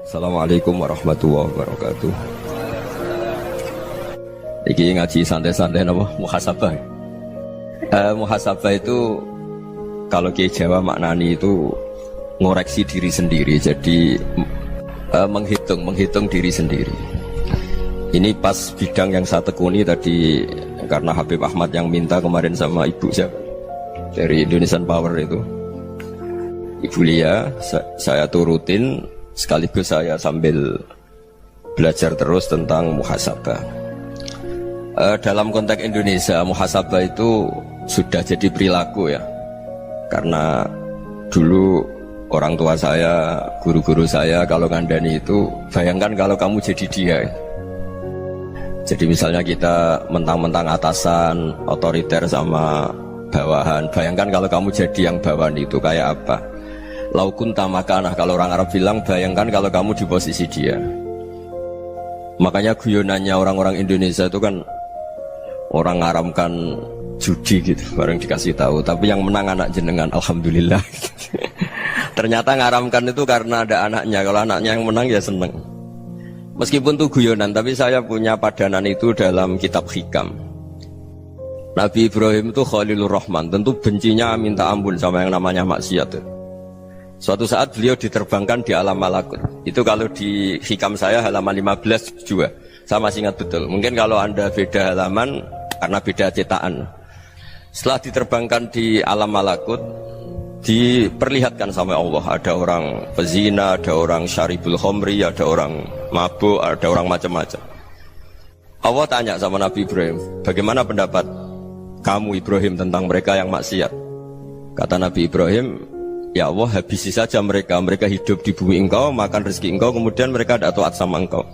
Assalamualaikum warahmatullahi wabarakatuh. Iki ngaji santai-santai apa? Muhasabah. Muhasabah itu kalau Kiai Jawa maknani itu ngoreksi diri sendiri. Jadi menghitung diri sendiri. Ini pas bidang yang saya tekuni tadi karena Habib Ahmad yang minta kemarin sama ibu siapa dari Indonesian Power itu. Ibu Lia, saya turutin sekaligus saya sambil belajar terus tentang muhasabah. Dalam konteks Indonesia, muhasabah itu sudah jadi perilaku ya. Karena dulu orang tua saya, guru-guru saya kalau ngandani itu, bayangkan kalau kamu jadi dia. Jadi misalnya kita mentang-mentang atasan, otoriter sama bawahan. Bayangkan kalau kamu jadi yang bawahan itu kayak apa? Laukun tamakanah, kalau orang Arab bilang, bayangkan kalau kamu di posisi dia. Makanya guyonannya orang-orang Indonesia itu kan orang ngaramkan judi gitu, bareng dikasih tahu. Tapi yang menang anak jenengan, alhamdulillah. Ternyata ngaramkan itu karena ada anaknya. Kalau anaknya yang menang ya seneng. Meskipun itu guyonan, tapi saya punya padanan itu dalam kitab Hikam. Nabi Ibrahim itu Khalilur Rahman, tentu bencinya minta ampun sama yang namanya maksiat. Suatu saat beliau diterbangkan di alam malakut. Itu kalau di Hikam saya halaman 15 juga. Saya masih ingat betul. Mungkin kalau Anda beda halaman karena beda cetakan. Setelah diterbangkan di alam malakut, diperlihatkan sama Allah. Ada orang pezina, ada orang syaribul khomri, ada orang mabuk, ada orang macam-macam. Allah tanya sama Nabi Ibrahim, bagaimana pendapat kamu Ibrahim tentang mereka yang maksiat? Kata Nabi Ibrahim, ya Allah, habisi saja mereka. Mereka hidup di bumi engkau, makan rezeki engkau, kemudian mereka tidak taat sama engkau.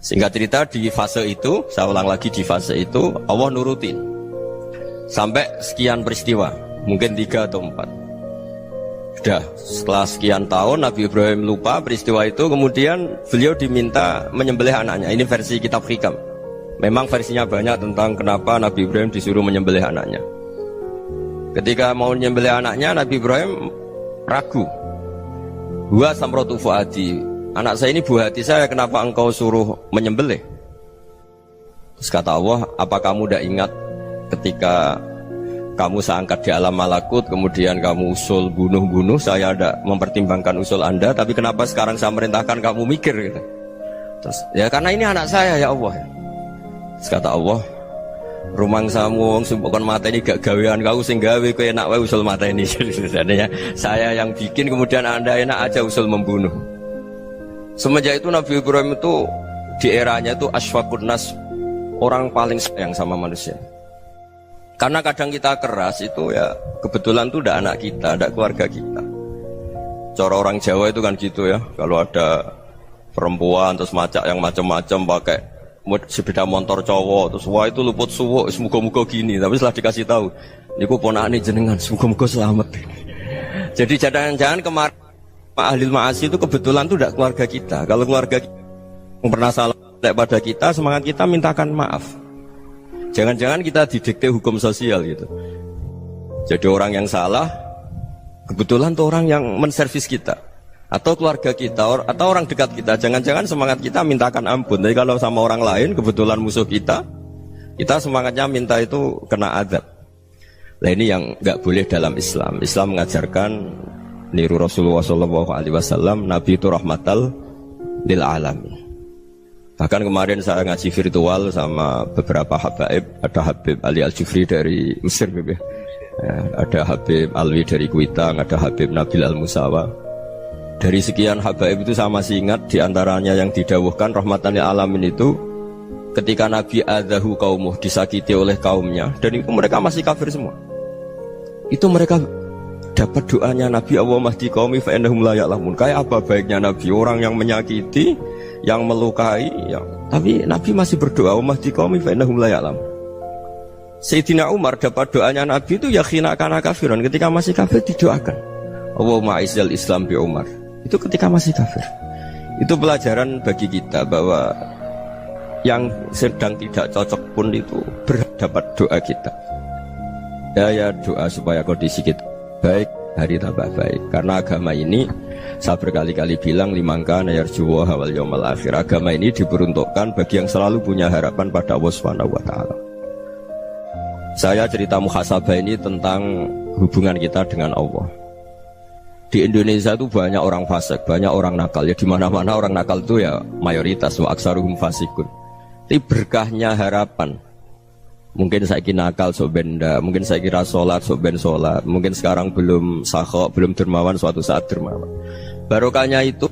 Singkat cerita di fase itu, saya ulang lagi di fase itu, Allah nurutin sampai sekian peristiwa, mungkin 3 atau 4. Sudah, setelah sekian tahun Nabi Ibrahim lupa peristiwa itu, kemudian beliau diminta menyembelih anaknya. Ini versi kitab Hikam. Memang versinya banyak tentang kenapa Nabi Ibrahim disuruh menyembelih anaknya. Ketika mau menyembelih anaknya, Nabi Ibrahim ragu. Huwa samratu fuadi, anak saya ini buah hati saya, kenapa engkau suruh menyembelih? Terus kata Allah, apa kamu tidak ingat ketika kamu saya angkat di alam malakut, kemudian kamu usul bunuh-bunuh, saya tidak mempertimbangkan usul Anda, tapi kenapa sekarang saya merintahkan kamu mikir gitu? Terus, ya karena ini anak saya ya Allah. Terus kata Allah, rumang samu wong sing kon mateni gak gawean kau sing gawe kowe enak wae usul mateni. Sebenarnya saya yang bikin, kemudian Anda enak aja usul membunuh. Semenjak itu Nabi Ibrahim itu di eranya itu asfaqun nas, orang paling sayang sama manusia. Karena kadang kita keras itu ya kebetulan tuh udah anak kita, ada keluarga kita. Cara orang Jawa itu kan gitu ya, kalau ada perempuan terus macak yang macam-macam pakai sepeda motor cowok, terus wah itu luput suwuk, semoga-moga gini. Tapi setelah dikasih tahu, niku ponakane jenengan, semoga-moga selamat. Jadi jangan-jangan kemarin ahli ma'asi itu kebetulan tuh tidak keluarga kita. Kalau keluarga kita yang pernah salah pada kita, semangat kita mintakan maaf. Jangan-jangan kita didikte hukum sosial gitu. Jadi orang yang salah, kebetulan tuh orang yang menservis kita, atau keluarga kita, atau orang dekat kita. Jangan-jangan semangat kita mintakan ampun. Tapi kalau sama orang lain, kebetulan musuh kita semangatnya minta itu kena adab. Nah ini yang nggak boleh dalam Islam. Islam mengajarkan niru Rasulullah SAW, Nabi itu rahmatal lil alamin. Bahkan kemarin saya ngaji virtual sama beberapa habaib. Ada Habib Ali Al-Jufri dari Mesir, ya. Ada Habib Alwi dari Kuitang, ada Habib Nabil Al-Musawa. Dari sekian habaib itu saya masih ingat diantaranya yang didawuhkan rahmatan lil alamin itu ketika Nabi adzahu qaumuh, disakiti oleh kaumnya, dan itu mereka masih kafir semua. Itu mereka dapat doanya Nabi, Allah mahdi qaumi fa innahum la ya'lamun. Kayak apa baiknya Nabi, orang yang menyakiti, yang melukai, tapi Nabi masih berdoa, Allah mahdi qaumi fa innahum la ya'lamun. Sayyidina Umar dapat doanya Nabi itu yakhina kana kafiran, ketika masih kafir didoakan, Allahumma aizzal Islam bi Umar. Itu ketika masih kafir. Itu pelajaran bagi kita bahwa yang sedang tidak cocok pun itu berdapat doa kita. Ya doa supaya kondisi kita baik, hari tambah baik. Karena agama ini Saya berkali-kali bilang limangka nayarjuwa hawal yawmal akhir. Agama ini diperuntukkan bagi yang selalu punya harapan pada Allah Subhanahu wa taala. Saya cerita muhasabah ini tentang hubungan kita dengan Allah. Di Indonesia itu banyak orang fasik, banyak orang nakal. Ya di mana-mana orang nakal itu ya mayoritas, wa aksaruhum fasikun. Tapi berkahnya harapan. Mungkin saya kira nakal sok benda, mungkin saya kira sholat sok ben sholat, mungkin sekarang belum sakhok, belum dermawan, suatu saat dermawan. Barokahnya itu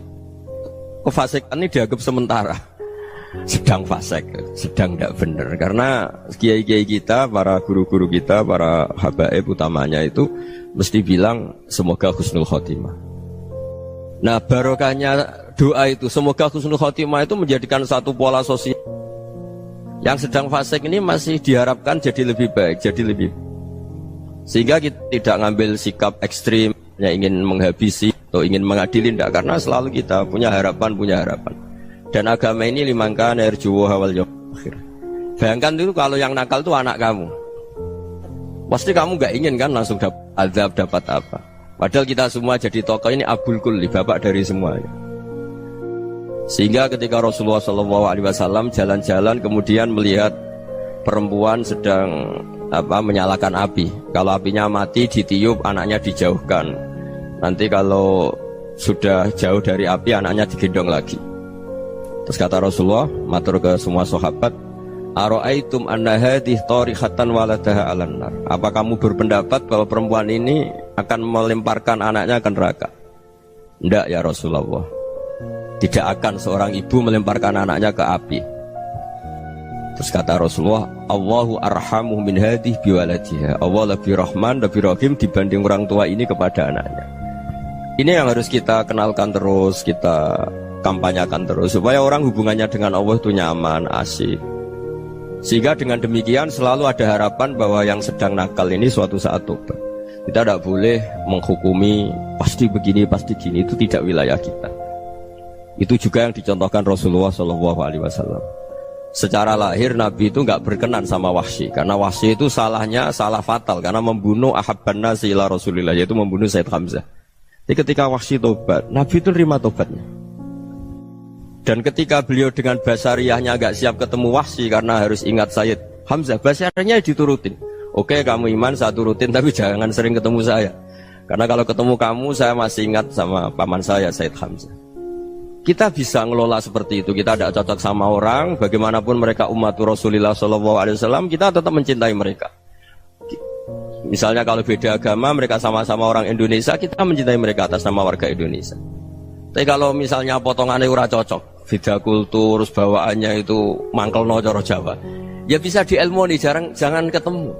kefasikan ini dianggap sementara, sedang fasik, sedang tidak benar. Karena kiai-kiai kita, para guru-guru kita, para habaib utamanya itu mesti bilang semoga husnul khotimah. Nah barokahnya doa itu semoga husnul khotimah itu menjadikan satu pola sosial. Yang sedang fasik ini masih diharapkan jadi lebih baik, jadi lebih. Sehingga kita tidak ngambil sikap ekstrim, yang ingin menghabisi atau ingin mengadili, tidak. Karena selalu kita punya harapan. Dan agama ini limangka nerjuwo hawal yawmal akhir. Bayangkan itu kalau yang nakal itu anak kamu. Pasti kamu gak ingin kan langsung dapat azab, dapat apa. Padahal kita semua jadi tokoh ini abul kulli, bapak dari semuanya. Sehingga ketika Rasulullah SAW jalan-jalan kemudian melihat perempuan sedang menyalakan api. Kalau apinya mati ditiup, anaknya dijauhkan. Nanti kalau sudah jauh dari api, anaknya digendong lagi. Terus kata Rasulullah, matur ke semua sahabat, Aro'aitum anna hadih tarihatan waladaha alan nar. Apa kamu berpendapat bahwa perempuan ini akan melemparkan anaknya ke neraka? Tidak ya Rasulullah. Tidak akan seorang ibu melemparkan anaknya ke api. Terus kata Rasulullah, Allahu arhamu min hadih biwaladiha. Allah lebih rahman, lebih rahim dibanding orang tua ini kepada anaknya. Ini yang harus kita kenalkan terus, kita kampanyakan terus, supaya orang hubungannya dengan Allah itu nyaman, asik. Sehingga dengan demikian selalu ada harapan bahwa yang sedang nakal ini suatu saat tobat. Kita tidak boleh menghukumi pasti begini, pasti gini, itu tidak wilayah kita. Itu juga yang dicontohkan Rasulullah SAW. Secara lahir Nabi itu nggak berkenan sama Wahsy, karena Wahsy itu salahnya salah fatal, karena membunuh ahabban nasi ila Rasulillah, yaitu membunuh Sayyid Hamzah. Jadi ketika Wahsy tobat, Nabi itu terima tobatnya. Dan ketika beliau dengan basariyahnya nggak siap ketemu Wahsy karena harus ingat Sayyid Hamzah, basariyahnya diturutin. Oke, kamu iman, saya turutin, tapi jangan sering ketemu saya. Karena kalau ketemu kamu, saya masih ingat sama paman saya, Sayyid Hamzah. Kita bisa ngelola seperti itu. Kita tidak cocok sama orang, bagaimanapun mereka umatur Rasulullah SAW, kita tetap mencintai mereka. Misalnya kalau beda agama, mereka sama-sama orang Indonesia, kita mencintai mereka atas nama warga Indonesia. Tapi kalau misalnya potongannya ora cocok, beda kultur, bawaannya itu mangkel no coro Jawa, ya bisa diilmoni, jangan ketemu.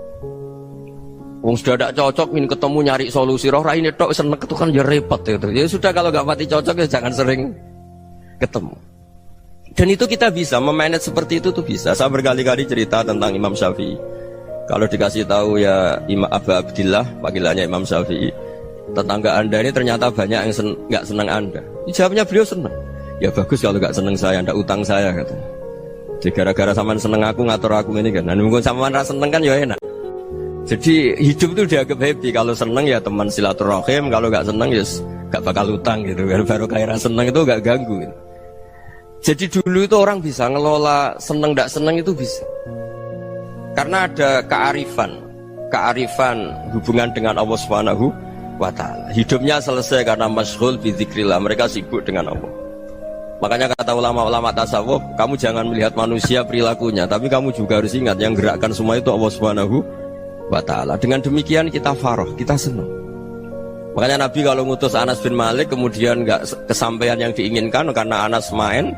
Wong sudah tidak cocok, ingin ketemu nyari solusi. Roh ini tok seneng itu kan ya repot gitu. Ya sudah kalau nggak pati cocok ya jangan sering ketemu. Dan itu kita bisa memanage seperti itu tuh bisa. Saya berkali-kali cerita tentang Imam Syafi'i. Kalau dikasih tahu ya Imam Abu Abdillah, panggilannya Imam Syafi'i, tetangga anda ini ternyata banyak yang nggak senang anda. Jawabnya beliau senang. Ya bagus kalau nggak senang saya, ndak utang saya katanya. Jadi gara-gara saman seneng aku ngatur aku ini kan. Dan mungkin saman rasa seneng kan ya enak. Jadi hidup itu dianggap happy. Kalau seneng ya teman silaturahim, kalau nggak seneng ya nggak bakal utang gitu. Baru kayak seneng itu nggak ganggu. Gitu. Jadi dulu itu orang bisa ngelola seneng ndak seneng itu bisa. Karena ada kearifan hubungan dengan Allah Subhanahu wa ta'ala. Hidupnya selesai karena masyghul bi dzikrillah, mereka sibuk dengan Allah. Makanya kata ulama-ulama tasawuf, kamu jangan melihat manusia perilakunya, tapi kamu juga harus ingat yang gerakkan semua itu Allah Subhanahu wa ta'ala. Dengan demikian kita farah, kita senang. Makanya Nabi kalau ngutus Anas bin Malik kemudian enggak kesampaian yang diinginkan karena Anas main,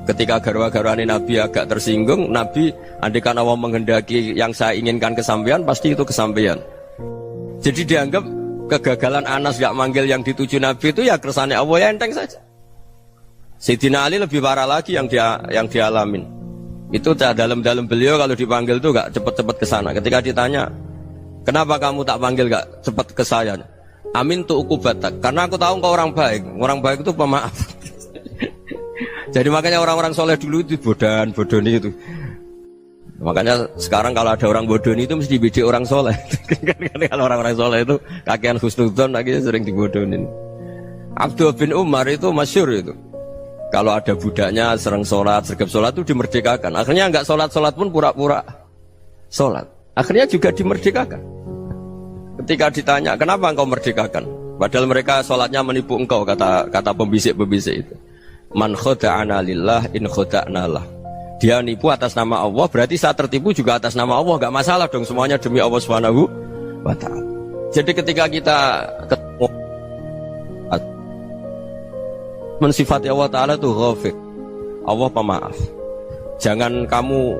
ketika garwa-garwani Nabi agak tersinggung, Nabi andikan Allah menghendaki yang saya inginkan kesampaian, pasti itu kesampaian. Jadi dianggap kegagalan Anas gak manggil yang dituju Nabi itu ya kersane Allah, ya enteng saja. Sayyidina Ali lebih parah lagi yang dialamin. Itu dalam beliau kalau dipanggil itu gak cepet-cepet ke sana. Ketika ditanya, kenapa kamu tak panggil gak cepet ke saya? Amin tu ukubatak, karena aku tahu kau orang baik. Orang baik itu pemaaf. Jadi makanya orang-orang soleh dulu itu bodoh-bodoh itu. Makanya sekarang kalau ada orang bodoh itu mesti beda orang soleh. Kalau orang-orang soleh itu kakean husnudzon lagi sering dibodohin. Abdullah bin Umar itu masyhur itu. Kalau ada budaknya sering sholat, sergap sholat itu dimerdekakan. Akhirnya enggak sholat pun pura-pura sholat. Akhirnya juga dimerdekakan. Ketika ditanya, kenapa engkau merdekakan? Padahal mereka sholatnya menipu engkau, kata pembisik-pembisik itu. Man khoda'ana lillah in khoda'na lah. Dia nipu atas nama Allah, berarti saat tertipu juga atas nama Allah. Enggak masalah dong, semuanya demi Allah Subhanahu wa ta'ala. Jadi ketika kita ketemu mensifati Allah Ta'ala itu ghafir, Allah pemaaf. Jangan kamu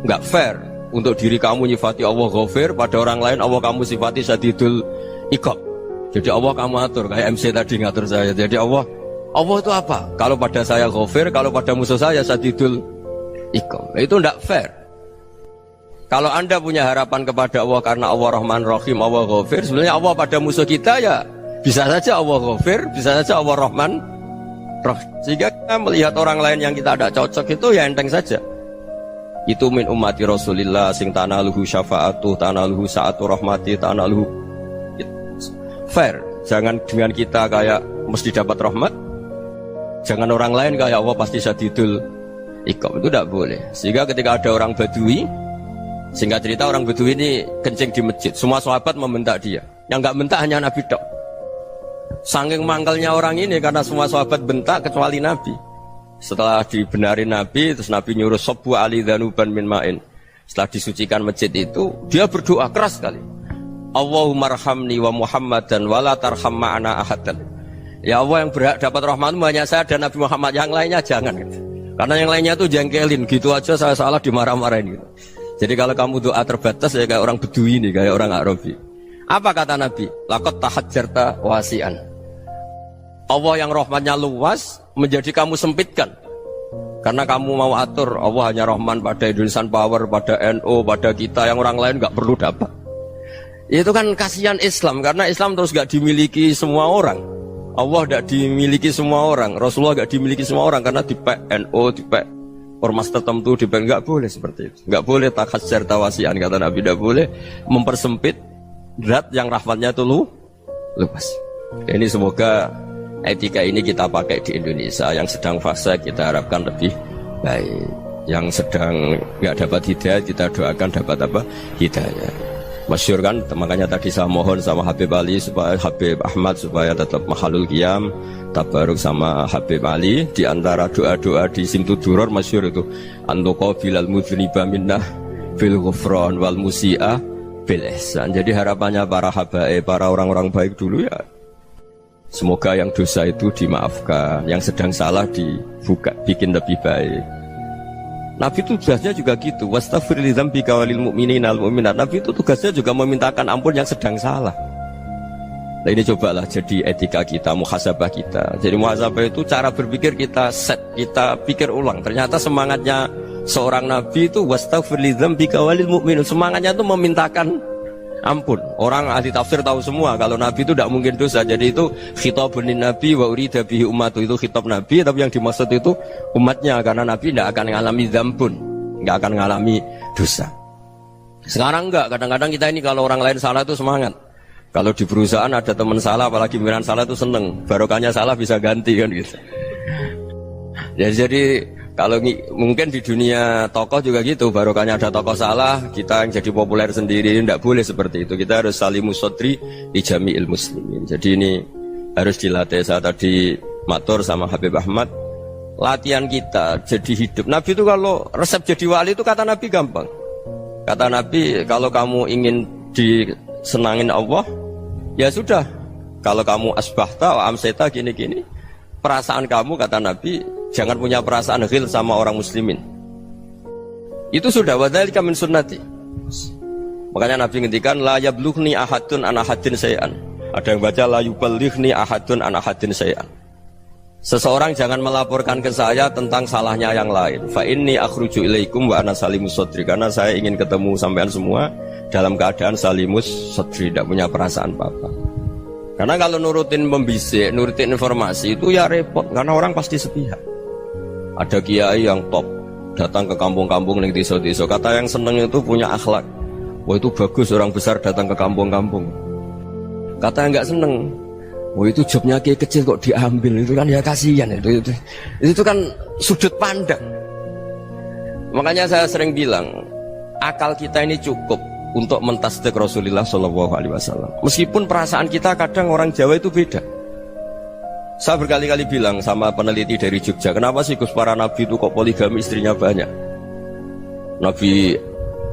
nggak fair untuk diri kamu nyifati Allah ghafir, pada orang lain Allah kamu sifati syadidul iqab. Jadi Allah kamu atur, kayak MC tadi ngatur saya. Jadi Allah itu apa? Kalau pada saya ghafir, kalau pada musuh saya syadidul iqab. Itu nggak fair. Kalau Anda punya harapan kepada Allah karena Allah Rahman Rahim, Allah ghafir, sebenarnya Allah pada musuh kita ya bisa saja Allah ghafir, bisa saja Allah Rahman. Sehingga kita melihat orang lain yang kita tidak cocok itu ya enteng saja. Itu min ummati Rasulillah sing tanaluhu syafa'atuh, tanaluhu sa'atu rahmati, tanaluhu fair. Jangan dengan kita kayak mesti dapat rahmat. Jangan orang lain kayak Allah pasti syadidul iqab. Itu tidak boleh. Sehingga ketika ada orang Badui, singkat cerita orang Badui ini kencing di masjid, semua sahabat membentak dia. Yang enggak bentak hanya Nabi tok. Saking mangkalnya orang ini karena semua sahabat bentak kecuali Nabi. Setelah dibenarin Nabi, terus Nabi nyuruh Sobbu ali dhanuban min ma'in. Setelah disucikan masjid itu, dia berdoa keras sekali. Allahumma arhamni wa Muhammadan wa la tarham ma'ana ahadan. Ya Allah, yang berhak dapat rahmatmu hanya saya dan Nabi Muhammad, yang lainnya jangan gitu. Karena yang lainnya itu jengkelin, gitu aja saya salah dimarah-marahin gitu. Jadi kalau kamu doa terbatas ya kayak orang Bedui ini, kayak orang Arabi. Apa kata Nabi? Laqad tahajjarta wasi'an. Allah yang rahmatnya luas menjadi kamu sempitkan karena kamu mau atur Allah hanya rahman pada Indonesian Power, pada NU, pada kita yang orang lain gak perlu dapat. Itu kan kasihan Islam, karena Islam terus gak dimiliki semua orang. Allah gak dimiliki semua orang, Rasulullah gak dimiliki semua orang karena dipek NU, dipek ormas tertentu, dipek. Gak boleh seperti itu. Gak boleh takhasyar tawasian, kata Nabi. Gak boleh mempersempit zat yang rahmatnya itu luas. Ini semoga etika ini kita pakai di Indonesia. Yang sedang fase kita harapkan lebih baik. Yang sedang nggak dapat hidayah kita doakan dapat apa? Hidayah. Masyhur kan, makanya tadi saya mohon sama Habib Ali supaya Habib Ahmad supaya tetap mahalul qiyam, tabaruk sama Habib Ali. Di antara doa-doa di Simtud Duror masyhur itu antuqa bilal mudhniba minnah bil ghufran wal musi'ah bil ihsan. Jadi harapannya para habaib, para orang-orang baik dulu ya, semoga yang dosa itu dimaafkan, yang sedang salah dibuka, bikin lebih baik. Nabi itu tugasnya juga gitu. Wastaghfir li dzambika walil mu'minina wal mu'minat. Nabi itu tugasnya juga memintakan ampun yang sedang salah. Nah ini cobalah jadi etika kita, muhasabah kita. Jadi muhasabah itu cara berpikir kita set, kita pikir ulang. Ternyata semangatnya seorang Nabi itu wastaghfir li dzambika walil mu'minun. Semangatnya itu memintakan ampun. Orang ahli tafsir tahu semua kalau Nabi itu tidak mungkin dosa. Jadi itu khitabun Nabi wa urida bihi ummatu, itu khitab Nabi, tapi yang dimaksud itu umatnya, karena Nabi tidak akan mengalami dzambun, tidak akan mengalami dosa. Sekarang enggak, kadang-kadang kita ini kalau orang lain salah itu semangat. Kalau di perusahaan ada teman salah, apalagi pimpinan salah itu seneng, barokahnya salah bisa ganti kan gitu. Ya, jadi kalau mungkin di dunia tokoh juga gitu, barokahnya ada tokoh salah, kita yang jadi populer sendiri, tidak boleh seperti itu. Kita harus salimus sodri di jami'il muslimin. Jadi ini harus dilatih. Saya tadi matur sama Habib Ahmad, latihan kita jadi hidup. Nabi itu kalau resep jadi wali itu kata Nabi gampang. Kata Nabi, kalau kamu ingin disenangin Allah, ya sudah. Kalau kamu asbahta wa amseta gini-gini, perasaan kamu, kata Nabi, jangan punya perasaan ghil sama orang muslimin. Itu sudah wadzalika min sunnati. Makanya Nabi ngendikan la yablughni ahadun an ahadin syai'an. Ada yang baca la yuballighni ahadun an ahadin syai'an. Seseorang jangan melaporkan ke saya tentang salahnya yang lain. Fa inni akhruju ilaikum wa ana salimus sadri. Karena saya ingin ketemu sampean semua dalam keadaan salimus sadri, tidak punya perasaan apa-apa. Karena kalau nurutin pembisik, nurutin informasi itu ya repot, karena orang pasti sepihak. Ada kiai yang top datang ke kampung-kampung ning desa-desa, kata yang seneng itu punya akhlak. Wah itu bagus orang besar datang ke kampung-kampung. Kata yang nggak seneng, Oh itu jobnya kiai kecil kok diambil, itu kan ya kasihan itu kan sudut pandang. Makanya saya sering bilang akal kita ini cukup untuk mentasdik Rasulullah Shallallahu Alaihi Wasallam. Meskipun perasaan kita kadang orang Jawa itu beda. Saya berkali-kali bilang sama peneliti dari Jogja, kenapa sih Gus para nabi itu kok poligami istrinya banyak? Nabi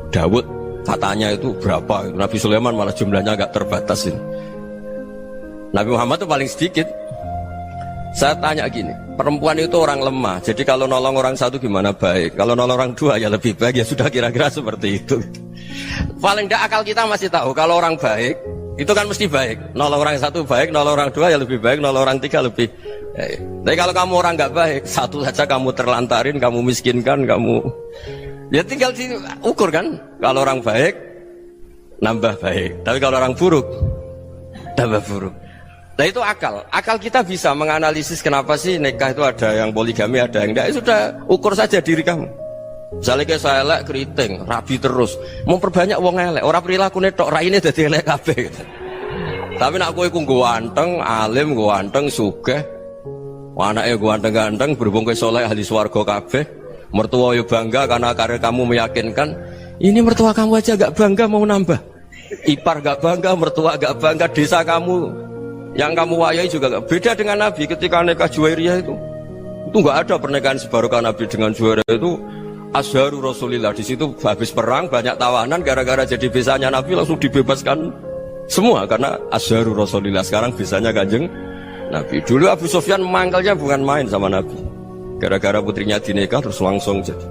Dawud katanya itu berapa? Nabi Sulaiman malah jumlahnya agak terbatas ini. Nabi Muhammad itu paling sedikit. Saya tanya gini, perempuan itu orang lemah, jadi kalau nolong orang satu gimana baik, kalau nolong orang dua ya lebih baik, ya sudah kira-kira seperti itu. Paling tidak akal kita masih tahu kalau orang baik itu kan mesti baik, nolong orang satu baik, nolong orang dua ya lebih baik, nolong orang tiga lebih baik. Tapi kalau kamu orang nggak baik, satu saja kamu terlantarin, kamu miskinkan, kamu ya tinggal diukur kan. Kalau orang baik nambah baik, tapi kalau orang buruk tambah buruk. Nah itu akal. Akal kita bisa menganalisis kenapa sih nikah itu ada yang poligami, ada yang enggak. Sudah ukur saja diri kamu. Misalnya kayak saya elek keriting, rabi terus, mau perbanyak wong elek. Orang perilaku netok raine dadi elek kabeh. Tapi nak kowe ku ganteng, alim, ganteng, sugih. Anake ganteng-ganteng, berhubung kowe saleh ahli swarga kabeh. Mertua yo bangga karena karir kamu meyakinkan. Ini mertua kamu aja gak bangga mau nambah. Ipar gak bangga, mertua gak bangga, desa kamu yang kamu wayai juga gak beda dengan Nabi ketika nikah Juwairiyah itu gak ada pernikahan sebarokah Nabi dengan Juwairiyah itu Azharu Rasulillah. Di situ habis perang banyak tawanan, gara-gara jadi besanya Nabi langsung dibebaskan semua karena Azharu Rasulillah. Sekarang besanya Kanjeng Nabi. Dulu Abu Sufyan mangkalnya bukan main sama Nabi, gara-gara putrinya dinikah terus langsung jadi.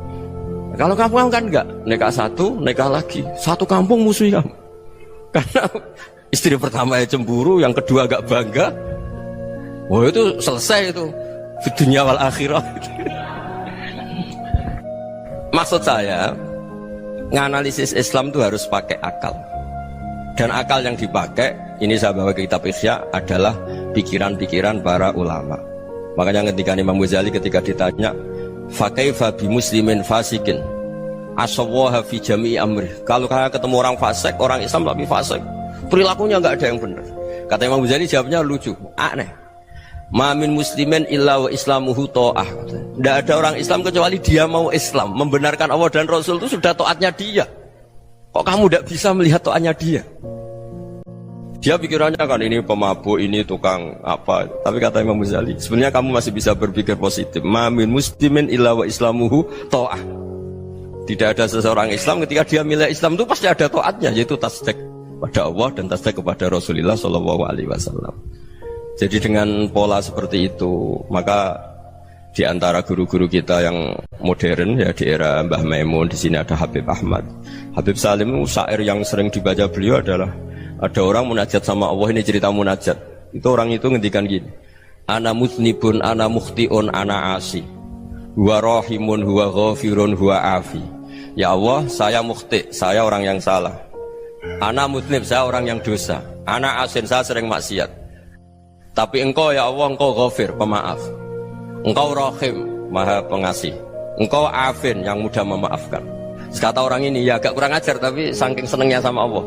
Kalau kamu kan enggak, nikah satu, nikah lagi, satu kampung musuh kamu. Karena istri pertama ya cemburu, yang kedua agak bangga. Wah itu selesai itu di dunia wal akhirah. Maksud saya, nganalisis Islam itu harus pakai akal. Dan akal yang dipakai, ini saya bawa ke kitab Ihya, adalah pikiran-pikiran para ulama. Makanya ketika Imam Ghazali ketika ditanya, fakaifa bi muslimin fasikin asawwaha fi jami'i amri. Kalau kalian ketemu orang fasik, orang Islam tapi fasik, perilakunya nggak ada yang benar. Kata Imam Ghazali jawabnya lucu, aneh. Ma min muslimin illa wa islamuhu ta'ah. Tidak ada orang Islam kecuali dia mau Islam, membenarkan Allah dan Rasul itu sudah taatnya dia. Kok kamu tidak bisa melihat taatnya dia? Dia pikirannya kan ini pemabuk, ini tukang apa. Tapi kata Imam Ghazali, sebenarnya kamu masih bisa berpikir positif. Ma min muslimin illa wa islamuhu ta'ah. Tidak ada seseorang Islam ketika dia milih Islam itu pasti ada taatnya, yaitu tasdik pada Allah dan tasdik kepada Rasulullah Shallallahu Alaihi Wasallam. Jadi dengan pola seperti itu, maka di antara guru-guru kita yang modern ya di era Mbah Maimun, di sini ada Habib Ahmad, Habib Salim, syair yang sering dibaca beliau adalah ada orang munajat sama Allah. Ini cerita munajat. Itu orang itu ngendikan gini, ana muznibun, ana mukhtiun, ana asi, huwa rahimun, huwa ghafirun, huwa afi. Ya Allah, saya mukhti, saya orang yang salah. Ana muznib, saya orang yang dosa. Ana asin, saya sering maksiat. Tapi engkau ya Allah, engkau ghafir, pemaaf. Engkau rahim, maha pengasih. Engkau afin, yang mudah memaafkan. Kata orang ini, ya agak kurang ajar, tapi saking senengnya sama Allah.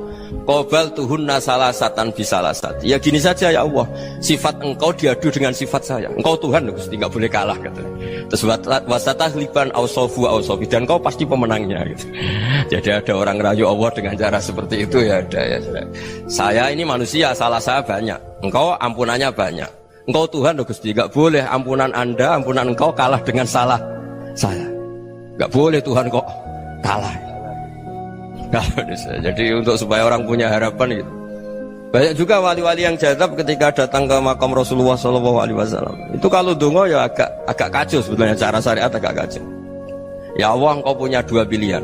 Qobal tuhunna salasatan bisalasat. Ya gini saja ya Allah, sifat engkau diadu dengan sifat saya. Engkau Tuhan, Gusti, nggak boleh kalah gitu. Terus wasatahliban ausofu ausofi, dan engkau pasti pemenangnya gitu. Jadi ada orang rayu Allah dengan cara seperti itu ya ada ya. Saya ini manusia, salah saya banyak. Engkau ampunannya banyak. Engkau Tuhan, Gusti, nggak boleh ampunan Anda, ampunan engkau kalah dengan salah saya. Nggak boleh Tuhan kok kalah. Jadi untuk supaya orang punya harapan gitu. Banyak juga wali-wali yang jadab ketika datang ke makam Rasulullah SAW. Itu kalau dongo ya agak kacau sebetulnya, cara syariat agak kacau. Ya Allah, engkau punya dua pilihan.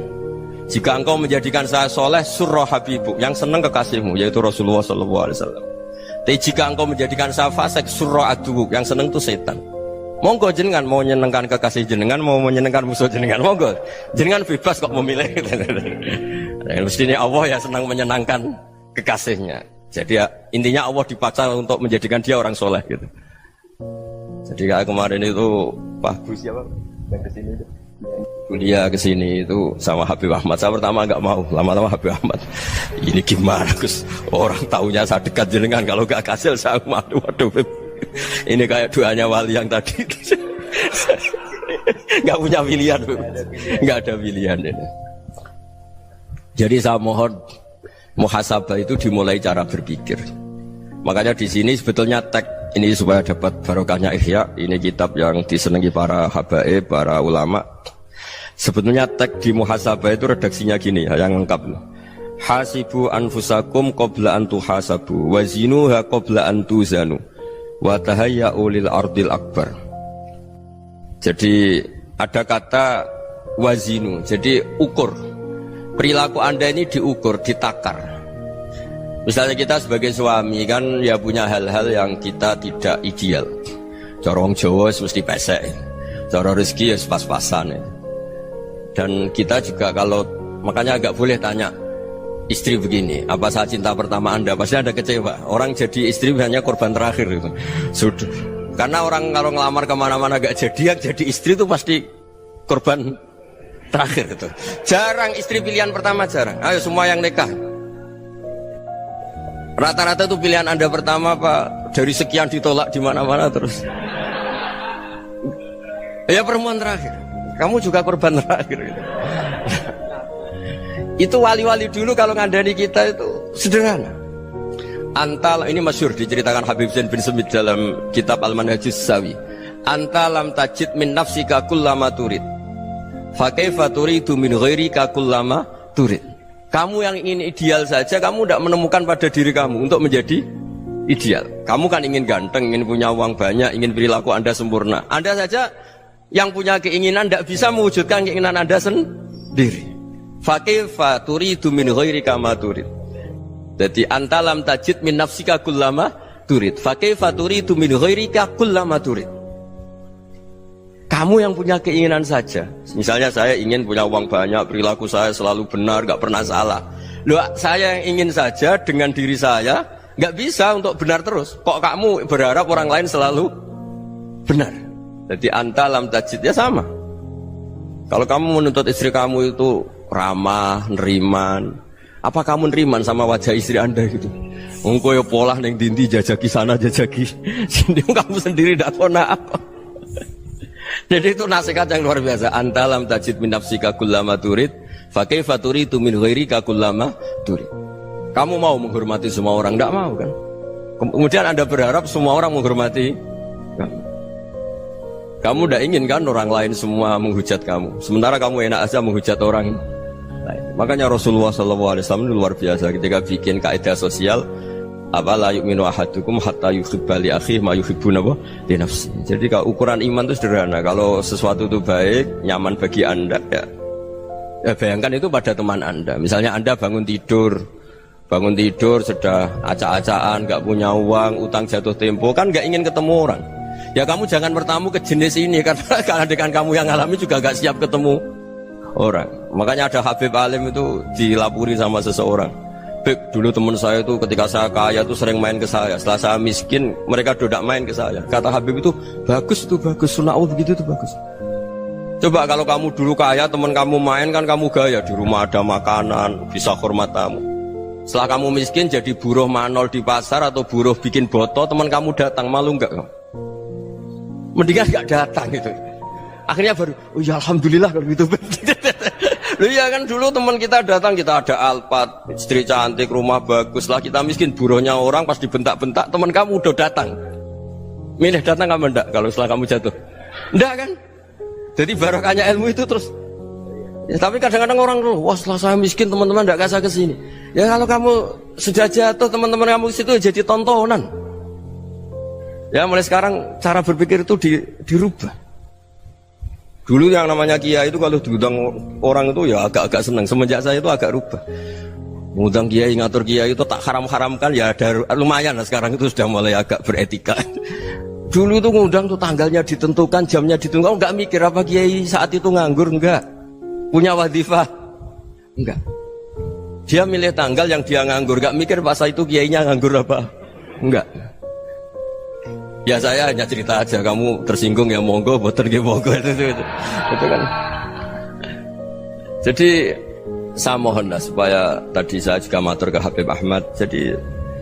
Jika engkau menjadikan saya soleh, surah habibuk, yang senang kekasihmu, yaitu Rasulullah SAW. Tapi jika engkau menjadikan saya fasik, surah adubuk, yang senang itu setan. Monggo jenengan mau menyenangkan kekasih jenengan, mau menyenangkan musuh jenengan, monggo jenengan bebas kok memilih. Mestinya Allah ya senang menyenangkan kekasihnya. Jadi ya, intinya Allah dipaksa untuk menjadikan dia orang soleh gitu. Jadi kayak kemarin itu Pak Gus siapa yang kesini itu, kuliah ke sini itu sama Habib Ahmad. Saya pertama nggak mau, lama-lama Habib Ahmad. Ini gimana Gus? Orang taunya saya dekat jenengan, kalau nggak kasil saya malu. Waduh, ini kayak doanya wali yang tadi. Nggak punya pilihan, nggak ada pilihan ini. Jadi saya mohon muhasabah itu dimulai cara berpikir. Makanya di sini sebetulnya teks ini supaya dapat barokahnya Ihya. Ini kitab yang disenangi para habaib, para ulama. Sebetulnya teks di muhasabah itu redaksinya gini ya, yang lengkap. Hasibu anfusakum qabla an tuhasabu wa zinuha qabla an tuzanu wa tahayya'u lil ardil akbar. Jadi ada kata wazinu, jadi ukur. Perilaku Anda ini diukur, ditakar. Misalnya kita sebagai suami kan ya punya hal-hal yang kita tidak ideal. Corong Jawa mesti pesek, cara rezeki ya pas-pasan ya. Dan kita juga kalau makanya agak boleh tanya istri begini, apa saat cinta pertama Anda? Pasti Anda kecewa. Orang jadi istri hanya korban terakhir itu. Sudah. Karena orang kalau ngelamar kemana-mana gak jadi, yang jadi istri itu pasti korban terakhir itu. Jarang istri pilihan pertama, jarang. Ayo semua yang nikah. Rata-rata itu pilihan Anda pertama Pak, dari sekian ditolak di mana-mana terus. Ya perempuan terakhir. Kamu juga korban terakhir gitu. Itu wali-wali dulu kalau ngandani kita itu sederhana. Antal ini masyhur diceritakan Habib Zain bin Semit dalam kitab Al-Manhajus Sawi. Antalam tajid min nafsika kullama turid. Fa kaifa turidu min ghairika kullama turid. Kamu yang ingin ideal saja kamu tidak menemukan pada diri kamu untuk menjadi ideal. Kamu kan ingin ganteng, ingin punya uang banyak, ingin perilaku Anda sempurna. Anda saja yang punya keinginan tidak bisa mewujudkan keinginan Anda sendiri. Fakifa turidu min ghairika ma turid. Jadi antalam tajid min nafsika kullama turid. Fakifa turidu min ghairika kullama turid. Kamu yang punya keinginan saja. Misalnya saya ingin punya uang banyak, perilaku saya selalu benar, gak pernah salah. Loh, saya yang ingin saja dengan diri saya gak bisa untuk benar terus. Kok kamu berharap orang lain selalu benar? Jadi antalam tajid ya sama. Kalau kamu menuntut istri kamu itu ramah, neriman, apa kamu neriman sama wajah istri Anda gitu? Engkau ya pola neng dindi jajaki sana jajaki sini, kamu sendiri tidak tahu apa. Jadi itu nasihat yang luar biasa. Antalam tajid min nafsika kullama turid, fa kaifa turidu min ghairika kullama turid. Kamu mau menghormati semua orang? Tidak mau kan? Kemudian Anda berharap semua orang menghormati kamu. Kamu tidak ingin kan orang lain semua menghujat kamu. Sementara kamu enak aja menghujat orang lain. Makanya Rasulullah SAW luar biasa ketika bikin kaidah sosial. Apa la yu'minu ahadukum hatta yuhibba li akhihi ma yuhibbu li nafsi. Jadi kalau ukuran iman itu sederhana. Kalau sesuatu itu baik, nyaman bagi Anda ya bayangkan itu pada teman Anda. Misalnya Anda bangun tidur sudah acak-acakan, gak punya uang, utang jatuh tempo, kan gak ingin ketemu orang. Ya kamu jangan bertamu ke jenis ini, karena dengan kamu yang alami juga gak siap ketemu orang. Makanya ada Habib Alim itu dilapuri sama seseorang. Beb, dulu teman saya itu ketika saya kaya itu sering main ke saya. Setelah saya miskin, mereka tidak main ke saya. Kata Habib itu bagus, sunahul begitu itu bagus. Coba kalau kamu dulu kaya, teman kamu main kan kamu gaya. Di rumah ada makanan, bisa hormat tamu. Setelah kamu miskin jadi buruh manol di pasar atau buruh bikin boto, teman kamu datang, malu enggak kamu? Mendingan enggak datang gitu. Akhirnya baru, oh ya alhamdulillah kalau gitu. Loh iya kan dulu teman kita datang, kita ada Alphard, istri cantik, rumah bagus. Lah kita miskin, buruhnya orang pas dibentak-bentak, teman kamu udah datang. Milih datang kamu enggak kalau setelah kamu jatuh? Enggak kan? Jadi barokahnya ilmu itu terus. Ya, tapi kadang-kadang orang tuh, wah setelah saya miskin teman-teman enggak kasih kesini. Ya kalau kamu sudah jatuh, teman-teman kamu situ jadi tontonan. Ya mulai sekarang cara berpikir itu dirubah. Dulu yang namanya kiai itu kalau diundang orang itu ya agak-agak senang. Semenjak saya itu agak rubah. Mengundang kiai, ngatur kiai itu tak haram-haramkan ya ada lumayan lah sekarang itu sudah mulai agak beretika. Dulu itu ngundang tuh tanggalnya ditentukan, jamnya ditentukan, enggak mikir apa kiai saat itu nganggur, enggak. Punya wadifah, enggak. Dia milih tanggal yang dia nganggur, enggak mikir pas itu kiainya nganggur apa, enggak. Ya saya hanya cerita aja, kamu tersinggung ya monggo, boten nggih monggo itu kan. Jadi saya mohonlah supaya tadi saya juga matur ke Habib Ahmad. Jadi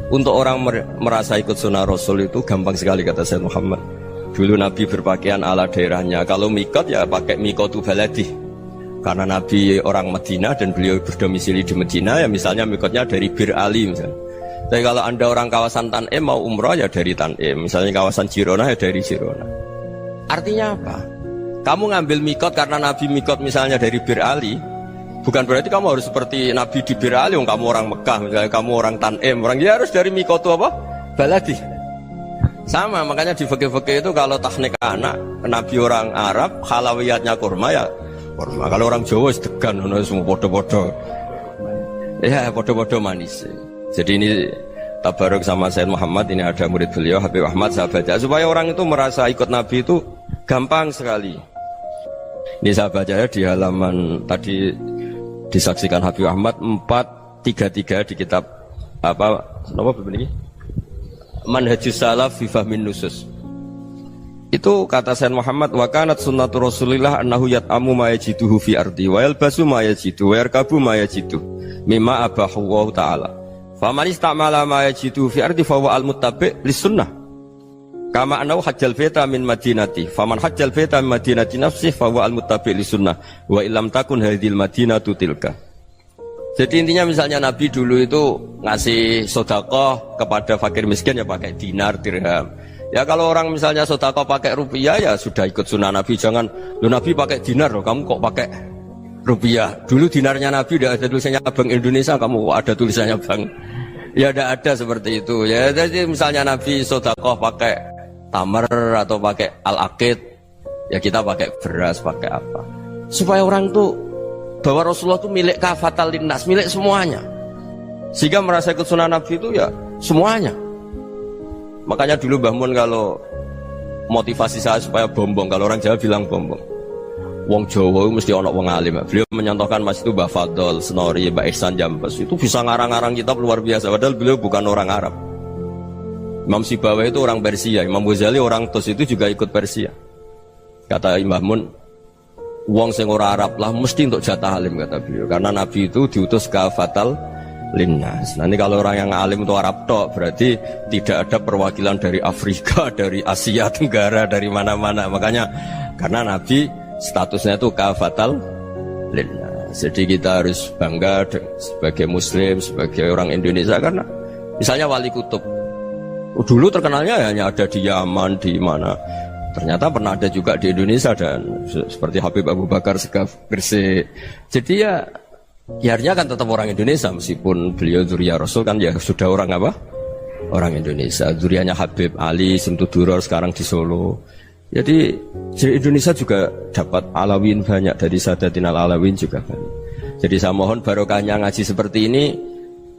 untuk orang merasa ikut sunnah Rasul itu gampang sekali kata Sayyid Muhammad. Dulu Nabi berpakaian ala daerahnya. Kalau mikot ya pakai mikotu baladi. Karena Nabi orang Madinah dan beliau berdomisili di Madinah, ya misalnya mikotnya dari Bir Ali misalnya. Tapi kalau Anda orang kawasan Tanim mau umrah ya dari Tanim. Misalnya kawasan Jirona ya dari Jirona. Artinya apa? Kamu ngambil mikot karena Nabi mikot misalnya dari Bir Ali, bukan berarti kamu harus seperti Nabi di Bir Ali, kamu orang Mekah, misalnya kamu orang Tanim, orang ya harus dari mikot itu apa? Baladi. Sama, makanya di fikih-fikih itu kalau tahnik anak, Nabi orang Arab, halawiyatnya kurma ya kurma. Kalau orang Jawa sedegan, semua bodoh-bodoh. Ya, bodoh-bodoh manis. Jadi ini tabaruk sama Sayyid Muhammad, ini ada murid beliau Habib Ahmad, saya baca supaya orang itu merasa ikut Nabi itu gampang sekali. Ini saya baca ya di halaman tadi disaksikan Habib Ahmad 433 di kitab apa begini? Manhajus Salaf fi Fahmin Nusus. Itu kata Sayyid Muhammad, wa kanat sunnatu Rasulillah annahu yat'amu ma yajiduhu fi ardi wa yalbasu ma yajidu wa yarkabu ma yajidu mimma abahu Allah taala. Faman istamala ma yajidu fi ardi fa huwa al-muttabi' lis-sunnah. Kama annahu hajjal baita min madinati. Faman hajjal baita min madinati nafsihi fa huwa al-muttabi' lis-sunnah. Wa illam takun hadhil madinatu tilka. Jadi intinya misalnya Nabi dulu itu ngasih sedekah kepada fakir miskin ya pakai dinar, dirham. Ya kalau orang misalnya sedekah pakai rupiah ya sudah ikut sunnah Nabi. Jangan lu Nabi pakai dinar loh, kamu kok pakai rupiah. Dulu dinarnya Nabi udah ada tulisannya Bank Indonesia, kamu ada tulisannya Bank. Ya tidak ada seperti itu. Ya jadi misalnya Nabi sedekah pakai tamar atau pakai al-aqid, ya kita pakai beras, pakai apa. Supaya orang tuh bahwa Rasulullah itu milik kafatal linnas, milik semuanya. Sehingga merasa ikut sunnah Nabi itu ya semuanya. Makanya dulu Mbah Mun kalau motivasi saya supaya bombong, kalau orang Jawa bilang bombong. Wong Jawa mesti ono wong alim. Beliau menyontohkan Mas itu Mbah Fadol, Senori, Mbah Ihsan Jambes. Itu bisa ngarang-ngarang kitab luar biasa. Padahal beliau bukan orang Arab. Imam Sibawa itu orang Persia, Imam Ghazali orang Tus itu juga ikut Persia. Kata Mbah Mun, wong sing ora Arab lah mesti untuk jatah alim kata beliau. Karena Nabi itu diutus kafatal linnas. Nanti kalau orang yang alim itu Arab tok, berarti tidak ada perwakilan dari Afrika, dari Asia Tenggara, dari mana-mana. Makanya karena Nabi statusnya itu kafatal linnas. Jadi kita harus bangga sebagai Muslim, sebagai orang Indonesia karena misalnya Wali Kutub. Dulu terkenalnya hanya ada di Yaman, di mana. Ternyata pernah ada juga di Indonesia dan seperti Habib Abu Bakar Segaf Gresik. Jadi ya harusnya kan tetap orang Indonesia meskipun beliau dzurriyyah Rasul kan ya sudah orang apa? Orang Indonesia. Dzurriyyahnya Habib Ali Simtuduror sekarang di Solo. Jadi Indonesia juga dapat alawin banyak dari Sadatin al-Alawin juga banyak. Jadi saya mohon barokahnya ngaji seperti ini.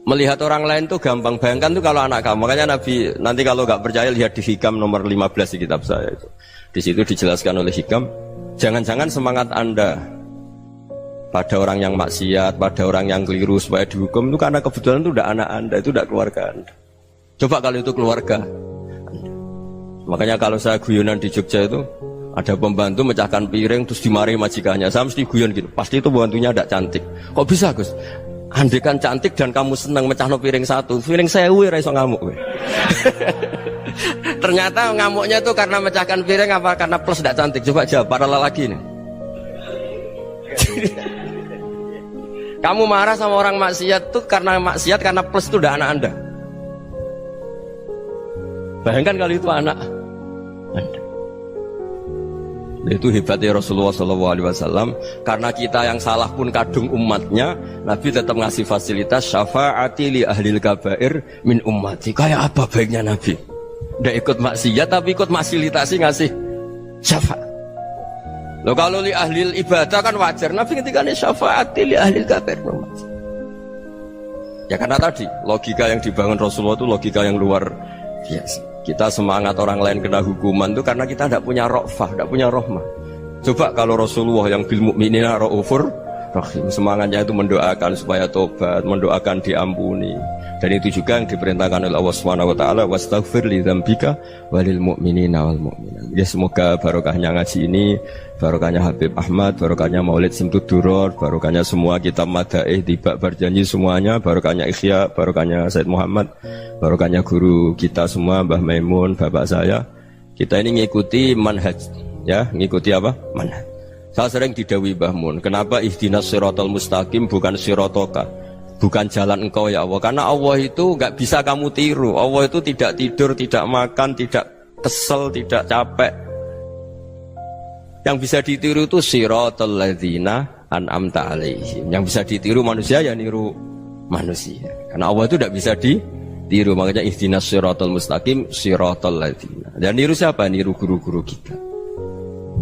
Melihat orang lain tuh gampang, bayangkan tuh kalau anak kamu. Makanya Nabi nanti kalau nggak percaya lihat di Hikam nomor 15 di kitab saya itu. Di situ dijelaskan oleh Hikam, jangan-jangan semangat Anda pada orang yang maksiat, pada orang yang keliru supaya dihukum itu karena kebetulan itu udah anak Anda, itu udah keluarga Anda. Coba kalau itu keluarga Anda. Makanya kalau saya guyonan di Jogja itu ada pembantu mecahkan piring terus dimarahi majikannya, saya mesti guyon gitu, pasti itu pembantunya tidak cantik. Kok bisa Gus? Andekan cantik dan kamu senang mecahno piring satu, piring 1000 ora iso ngamuk kowe. Ternyata ngamuknya itu karena mecahkan piring apa karena plus tidak cantik? Coba jawab para lelaki nih. Kamu marah sama orang maksiat tuh karena maksiat karena plus itu udah anak Anda. Bayangkan kalau itu anak Anda. Itu hebatnya Rasulullah SAW. Karena kita yang salah pun kadung umatnya, Nabi tetap ngasih fasilitas syafaati li ahlil kabair min ummati. Kayak apa baiknya Nabi? Udah ikut maksiat tapi ikut fasilitasi ngasih syafaat. Loh kalau li ahlil ibadah kan wajar. Nabi ketika ini syafaati li ahlil kabair min ummati. Ya karena tadi logika yang dibangun Rasulullah itu logika yang luar biasa. Kita semangat orang lain kena hukuman itu karena kita tidak punya ra'fah, tidak punya rahmah. Coba kalau Rasulullah yang bil mu'minina ra'ufur rahim, semangatnya itu mendoakan supaya tobat, mendoakan diampuni. Dan itu juga yang diperintahkan oleh Allah Subhanahu wa taala, wastaghfir li dzambika walil mu'minina wal mu'minat. Ya semoga barokahnya ngaji ini, barokahnya Habib Ahmad, barokahnya Maulid Simtud Duror, barokahnya semua kitab Madaih, Tibak Berjanji semuanya, barokahnya Ikhya, barokahnya Said Muhammad, barokahnya guru kita semua, Mbah Maimun, bapak saya. Kita ini ngikuti manhaj, ya, ngikuti apa? Manhaj. Saya sering didhawuhi Mbah Mun, kenapa ihdinas siratal mustaqim bukan siratoka? Bukan jalan engkau ya Allah, karena Allah itu nggak bisa kamu tiru. Allah itu tidak tidur, tidak makan, tidak kesel, tidak capek. Yang bisa ditiru itu siratal ladzina an'amta alaihim. Yang bisa ditiru manusia ya niru manusia. Karena Allah itu tidak bisa ditiru. Makanya ihdinas siratal mustaqim siratal ladzina. Dan niru siapa? Niru guru-guru kita.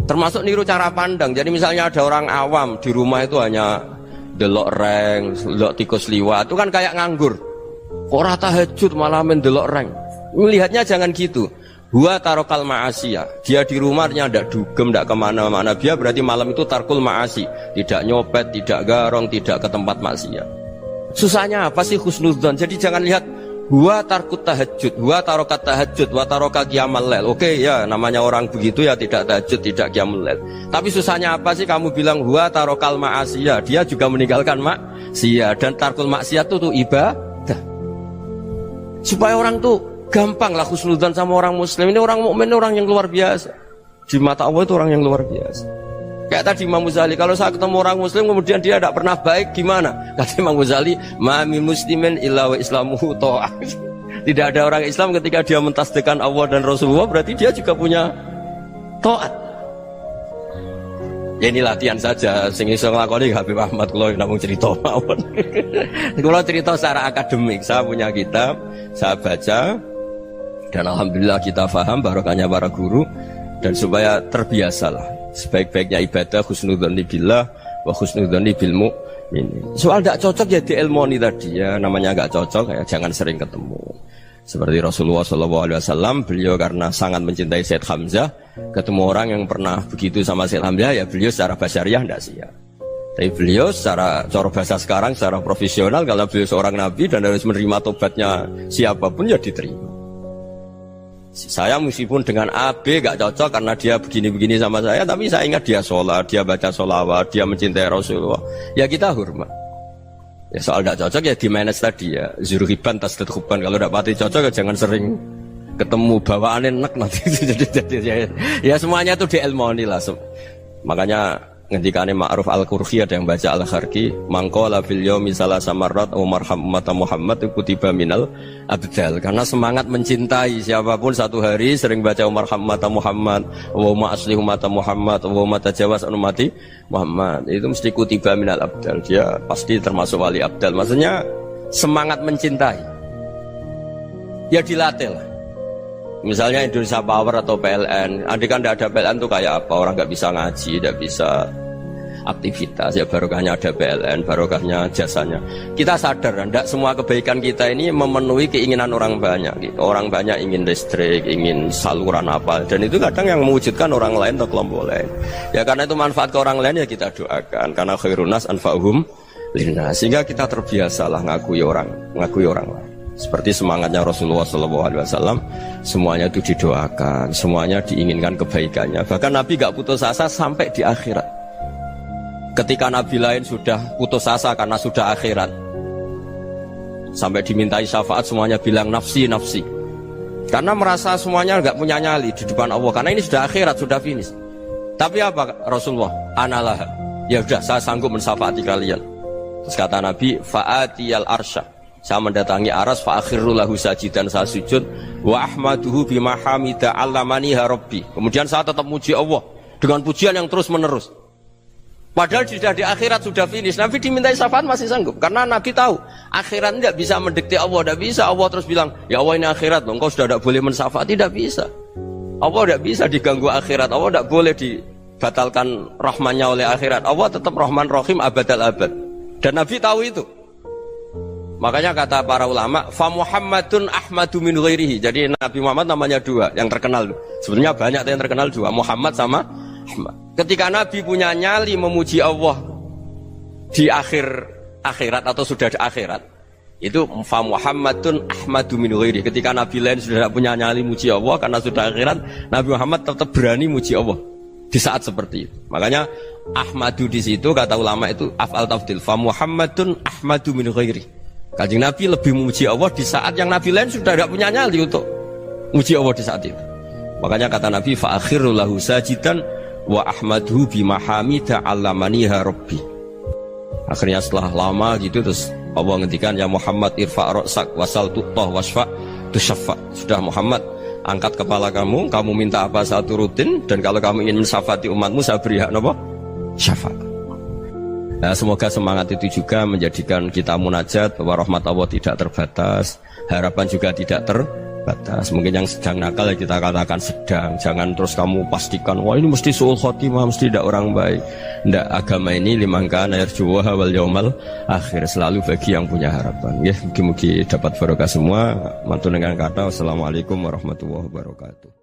Termasuk niru cara pandang. Jadi misalnya ada orang awam di rumah itu hanya delok reng, delok tikus liwat, itu kan kayak nganggur. Kok ora tahajud malah main delok reng. Melihatnya jangan gitu. Huwa tarokal ma'asiyah. Dia di rumahnya ndak dugem, ndak kemana-mana. Dia berarti malam itu tarkul ma'asi. Tidak nyopet, tidak garong, tidak ke tempat maksiat. Susahnya apa sih husnudzon? Jadi jangan lihat huwa tarkut tahajud, huwa tarokat tahajud, wa taroka qiyamul lail. Oke ya, namanya orang begitu ya tidak tahajud, tidak qiyamul lail. Tapi susahnya apa sih kamu bilang huwa tarokal ma'asiyah? Dia juga meninggalkan maksiat, dan tarkul maksiat itu ibadah. Supaya orang tuh gampang lah husnudzon sama orang muslim. Ini orang mukmin, orang yang luar biasa. Di mata Allah itu orang yang luar biasa. Kayak tadi Imam Ghazali, kalau saya ketemu orang muslim kemudian dia tidak pernah baik, gimana? Kata Imam Ghazali, ma min muslimin illa wa islamuhu ta'ah. Tidak ada orang Islam ketika dia mentasdihkan Allah dan Rasulullah, berarti dia juga punya taat. Ya ini latihan saja, sing iso nglakoni Habib Ahmad kula namung cerita mawon. Kula cerita secara akademik, saya punya kitab, saya baca, dan alhamdulillah kita paham barokahnya para guru, dan supaya terbiasalah. Sebaik-baiknya ibadah husnudzon billah wa husnudzon bil mu'min. Soal tidak cocok ya diilmoni tadi ya, namanya nggak cocok ya jangan sering ketemu. Seperti Rasulullah SAW, beliau karena sangat mencintai Said Hamzah, ketemu orang yang pernah begitu sama Said Hamzah ya beliau secara basyariah tidak siap. Tapi beliau secara cara bahasa sekarang, secara profesional, kalau beliau seorang nabi dan harus menerima tobatnya siapapun ya diterima. Saya meskipun dengan A, B gak cocok karena dia begini-begini sama saya, tapi saya ingat dia sholat, dia baca sholawat, dia mencintai Rasulullah, ya kita hormat. Ya soal gak cocok ya di manage tadi ya, zuruhiban tasdid huban. Kalau gak pati cocok ya jangan sering ketemu, bawaannya enak nanti. Ya semuanya itu diilmoni lah. Makanya ngendikane Ma'ruf Al-Qurhi ada yang baca Al-Kharki, mangqala fil yaumi salasa marrat wa marham ummata Muhammad kutiba minal abdal. Karena semangat mencintai siapapun satu hari sering baca marham ummata Muhammad, wa ma aslih ummata Muhammad, wa ma tajawaz an ummati Muhammad, itu mesti kutiba minal abdal. Dia pasti termasuk wali abdal. Maksudnya semangat mencintai ya dilatih lah. Misalnya Indonesia Power atau PLN, andai kan tidak ada PLN itu kayak apa? Orang nggak bisa ngaji, tidak bisa aktivitas. Ya barokahnya ada PLN, barokahnya jasanya. Kita sadar, tidak semua kebaikan kita ini memenuhi keinginan orang banyak. Gitu. Orang banyak ingin listrik, ingin saluran apa, dan itu kadang yang mewujudkan orang lain atau kelompok lain. Ya karena itu manfaat ke orang lain ya kita doakan. Karena khairun nas anfa'uhum linnas. Sehingga kita terbiasalah ngakui orang lain. Seperti semangatnya Rasulullah SAW, semuanya itu didoakan, semuanya diinginkan kebaikannya. Bahkan Nabi gak putus asa sampai di akhirat. Ketika Nabi lain sudah putus asa karena sudah akhirat, sampai dimintai syafaat semuanya bilang nafsi, nafsi. Karena merasa semuanya gak punya nyali di depan Allah, karena ini sudah akhirat, sudah finish. Tapi apa Rasulullah? Analah, ya udah saya sanggup mensyafaati kalian. Terus kata Nabi, fa'atiyal arsya, saya mendatangi aras, fa'akhirru lahu sajidan, saya sujud, wa ahmaduhu bima hamida allamaniha rabbi. Kemudian saya tetap muji Allah dengan pujian yang terus menerus. Padahal sudah di akhirat, sudah finish. Nabi dimintai syafaat masih sanggup, karena Nabi tahu akhirat tidak bisa mendikte Allah, tidak bisa Allah terus bilang, ya Allah ini akhirat, engkau sudah tidak boleh mensyafaati, tidak bisa. Allah tidak bisa diganggu akhirat, Allah tidak boleh dibatalkan rahmannya oleh akhirat. Allah tetap Rahman Rahim abadal abad. Dan Nabi tahu itu. Makanya kata para ulama, fa Muhammadun ahmadu min ghairihi. Jadi Nabi Muhammad namanya dua, yang terkenal. Sebenarnya banyak yang terkenal dua, Muhammad sama Ahmad. Ketika Nabi punya nyali memuji Allah di akhirat atau sudah di akhirat, Itu fa Muhammadun ahmadu min ghairi. Ketika nabi lain sudah tidak punya nyali muji Allah karena sudah akhirat, Nabi Muhammad tetap berani muji Allah di saat seperti itu. Makanya ahmadu di situ kata ulama itu af'al tafdil. Fa Muhammadun ahmadu min ghairi. Kanjeng Nabi lebih memuji Allah di saat yang nabi lain sudah tidak punya nyali untuk muji Allah di saat itu. Makanya kata Nabi fa akhiru lahu sajidan wa ahmadhu bimahamida 'allamaniha rabbi. Akhirnya setelah lama gitu terus Allah ngendikan ya Muhammad irfa' ra'sak wasal tu'tah wasfa' tusyaffa. Sudah Muhammad, angkat kepala kamu minta apa saya turutin, dan kalau kamu ingin mensyafaati umatmu saya beri hak apa? Syafaat. Nah, semoga semangat itu juga menjadikan kita munajat bahwa rahmat Allah tidak terbatas, harapan juga tidak terbatas. Mungkin yang sedang nakal ya kita katakan sedang, jangan terus kamu pastikan wah ini mesti suul khotimah, mesti tidak orang baik. Tidak, agama ini liman kana yarjuha wal yaumal akhir, selalu bagi yang punya harapan. Ya, mugi-mugi dapat barokah semua. Mantu dengan kata wassalamualaikum warahmatullahi wabarakatuh.